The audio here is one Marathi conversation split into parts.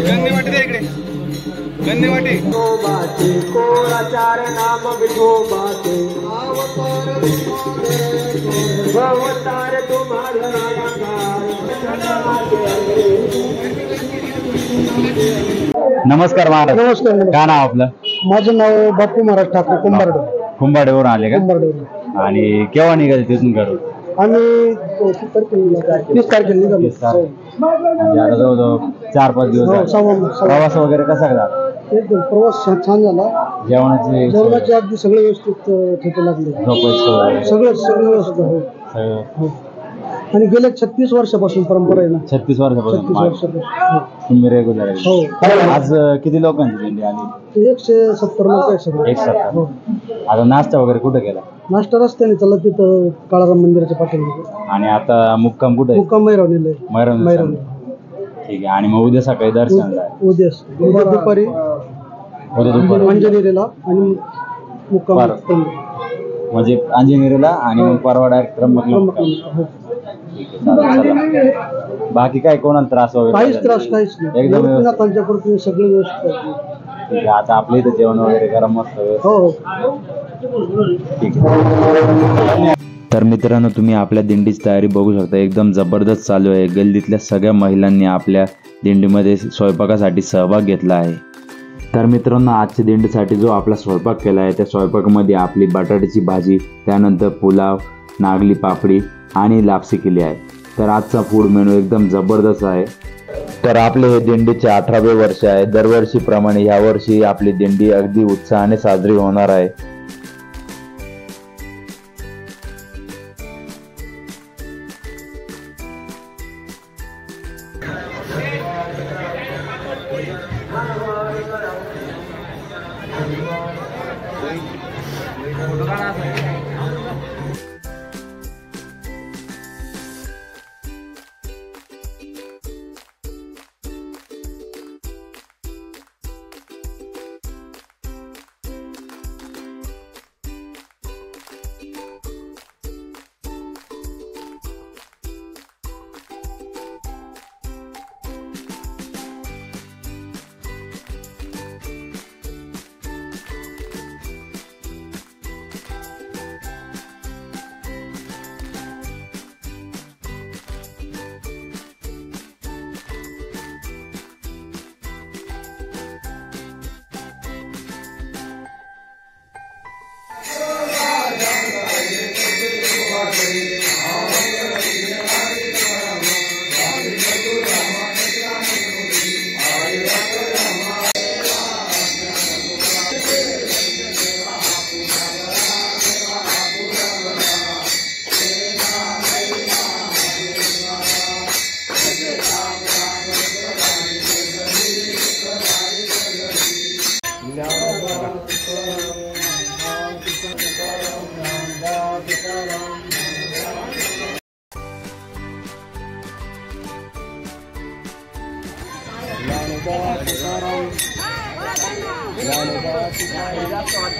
गंधेवाटी द्या इकडे, गंधेवाटी कोराचार नाम विठोबाचे अवतार तुम्हाला नमस्कार महाराज. नमस्कार. काय नाव आपलं? माझं नाव बापू महाराज ठाकरे, कुंभारडे. कुंभारडेवरून आले का? कुंभारडे. आणि केव्हा निघाले तिथून घरून? आम्ही 30 तारखेला निघालो. 30 तारीख. म्हणजे आता जवळजवळ 4-5 दिवस झाले. प्रवास वगैरे कसा झाला? एकदम प्रवास छान झाला. जेवणाची अगदी सगळे व्यवस्थित ठेके लागले. सगळं व्यवस्थित. हो. आणि गेल्या 36 वर्षापासून परंपरा आहे ना. 36 वर्षापासून तुम्ही रेग्युलर? हो. आज किती लोकांची दिंडी आली? 170 लोक आहे सगळे. 170. आता नाश्ता वगैरे कुठे केला? नाश्ता रस्त्याने चला तिथं काळाराम मंदिराच्या पाठीमागे. आणि आता मुक्काम कुठे? मुक्काम मैरवणीला. मैरवणी. ठीक आहे. आणि मग उद्या सकाळी दर्शन? उद्या दुपारी अंजनेरीला आणि मुक्काम. म्हणजे अंजनेरीला आणि मग परवा डायरेक्ट त्र्यंबकला. बाकी काय कोणाला त्रास वगैरे? काहीच नाही. एकदम पंचाकृती सगळे व्यवस्थित. ठीक आहे. आता आपल्या इथं जेवण वगैरे करा मस्त. हो. ठीक आहे. तर मित्रांनो, तुम्ही आपल्या दिंडीची तयारी बघू शकता. एकदम जबरदस्त चालू आहे. गल्लीतल्या सगळ्या महिलांनी आपल्या दिंडीमध्ये स्वयंपाकासाठी सहभाग घेतला आहे. तर मित्रांनो, आजच्या दिंडीसाठी जो आपला स्वयंपाक केला आहे त्या स्वयंपाकामध्ये आपली बटाट्याची भाजी, त्यानंतर पुलाव, नागली पापडी आणि लापसी केली आहे. तर आजचा फूड मेनू एकदम जबरदस्त आहे. तर आपले हे दिंडीचे 18वे वर्ष आहे. दरवर्षीप्रमाणे यावर्षी आपली दिंडी अगदी उत्साहाने साजरी होणार आहे.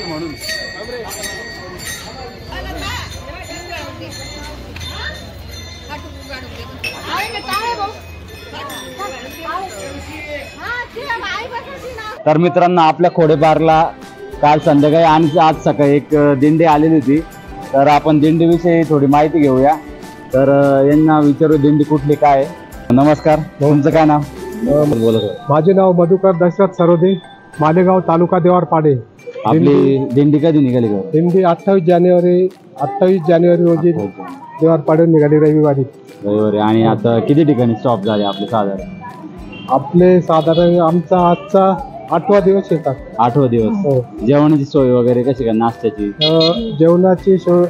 म्हणून तर मित्रांनो, आपल्या खोडेपारला काल संध्याकाळी आणि आज सकाळी एक दिंडी आलेली होती. तर आपण दिंडीविषयी थोडी माहिती घेऊया. तर यांना विचारू दिंडी कुठली काय. नमस्कार, तुमचं काय नाव? माझे नाव मधुकर दशरथ सरोदे, मालेगाव, तालुका देवारपाडे. आपली दिंडी कधी निघाली? दिंडी 28 जानेवारी रोजी देवारपाडे निघाली, रविवारी. आणि आता किती ठिकाणी स्टॉप झाले आपले साधारण? आपले साधारण आमचा आजचा 8वा दिवस येतात. 8वा दिवस. जेवणाची सोय वगैरे कशी काय? नाश्त्याची जेवणाची सोय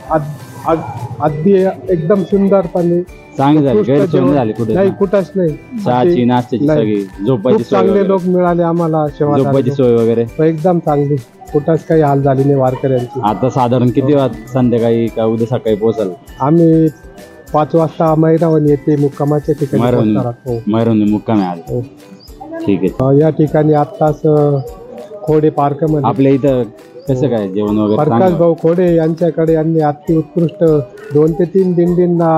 अगदी एकदम सुंदरपणे चांगली झाली, गैरसोय झाली कुठे नाही, कुठंच नाही. चहाची नाश्त्याची नाही. सगळी झोपायची खूप सोय चांगले वगैरे. लोक मिळाले आम्हाला झोपायची सेवा सोय वगैरे एकदम चांगली. कुठंच काही हाल झाली नाही वारकऱ्यांची. आता साधारण किती संध्याकाळी का उद्या सकाळी पोहोचाल? आम्ही 5 वाजता मैरावण येते मुक्कामाच्या ठिकाणी पोहोचणार आहोत. मैरवणी मुक्कामी आले. हो. ठीक आहे. या ठिकाणी आत्ताच खोडे पार्क मध्ये आपल्या इथं कसं काय जेवण वगैरे प्रकाश चांगलं? भाऊ खोडे यांच्याकडे यांनी अति उत्कृष्ट 2 ते 3 दिंडींना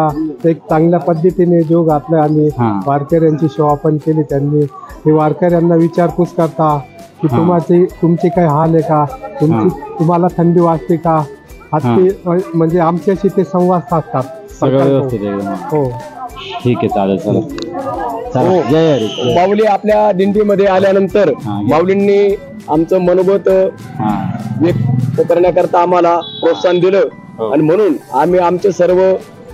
एक चांगल्या पद्धतीने जीव घातला आणि हा. वारकऱ्यांची सेवा पण केली त्यांनी. हे वारकऱ्यांना विचारपूस करता की तुमची काय हाल आहे का, तुम्हाला थंडी वाजते का, म्हणजे आमच्याशी ते संवाद साधतात. सगळं व्यवस्थित आहे एकदम. हो. ठीक आहे, चालेल. चला चला, जय हरी. माऊली आपल्या दिंडीमध्ये आल्यानंतर माऊलींनी आमचं मनोगत व्यक्त करण्याकरता आम्हाला प्रोत्साहन दिलं आणि म्हणून आम्ही आमचे सर्व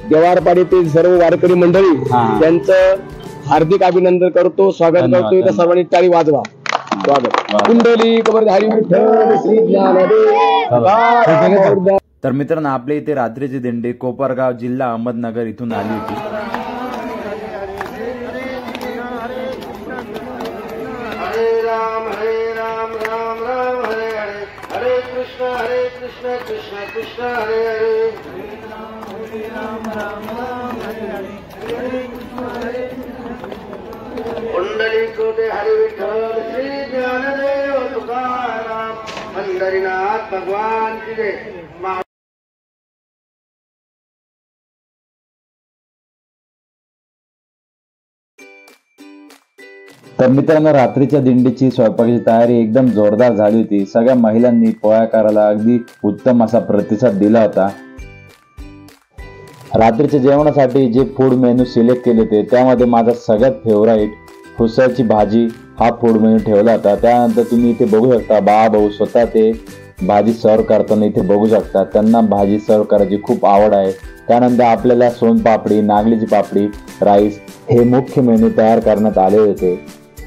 देवारपाडीतील सर्व वारकरी मंडळी त्यांचं हार्दिक अभिनंदन करतो, स्वागत करतो. इथं सर्वांनी टाळी वाजवा. स्वागत. कुंडली कबर हरी विठ्ठल श्री ज्ञानदेव. तर मित्रांनो, आपल्या इथे रात्रीची दिंडी कोपरगाव जिल्हा अहमदनगर इथून आली होती. हरे राम राम राम हरे हरे, हरे कृष्ण कृष्ण कृष्ण हरे हरे. कुंडलिकोटे हरि विठ्ठल श्री ज्ञानदेव तुकाराम, पंढरीनाथ भगवान की जय. तर मित्रांनो, रात्रीच्या दिंडीची स्वयंपाकाची तयारी एकदम जोरदार झाली होती. सगळ्या महिलांनी पोळ्या करायला अगदी उत्तम असा प्रतिसाद दिला होता. रात्रीच्या जेवणासाठी जे फूड मेनू सिलेक्ट केले होते त्यामध्ये माझा सगळ्यात फेवराईट फुसाची भाजी हा फूड मेनू ठेवला होता. त्यानंतर तुम्ही इथे बघू शकता भाऊ स्वतः ते भाजी सर्व करताना इथे बघू शकता. त्यांना भाजी सर्व करायची खूप आवड आहे. त्यानंतर आपल्याला सोनपापडी, नागलीची पापडी, राईस हे मुख्य मेनू तयार करण्यात आले होते.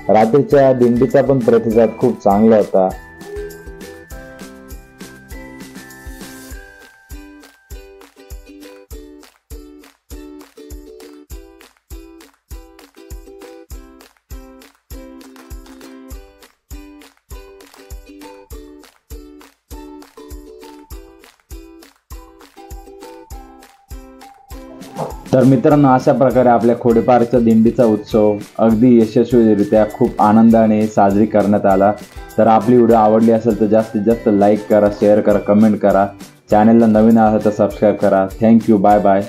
रात्रीच्या दिंडीचा पण प्रतिसाद खूप चांगला होता. तर मित्रांनो, अशा प्रकारे आपल्या खोडेपारच्या दिंडीचा उत्सव अगदी यशस्वीरित्या खूप आनंदाने साजरी करण्यात आला. तर आपली व्हिडिओ आवडली असेल तर जास्तीत जास्त लाईक करा, शेअर करा, कमेंट करा. चॅनलला नवीन असेल तर सबस्क्राईब करा. थँक्यू. Bye bye.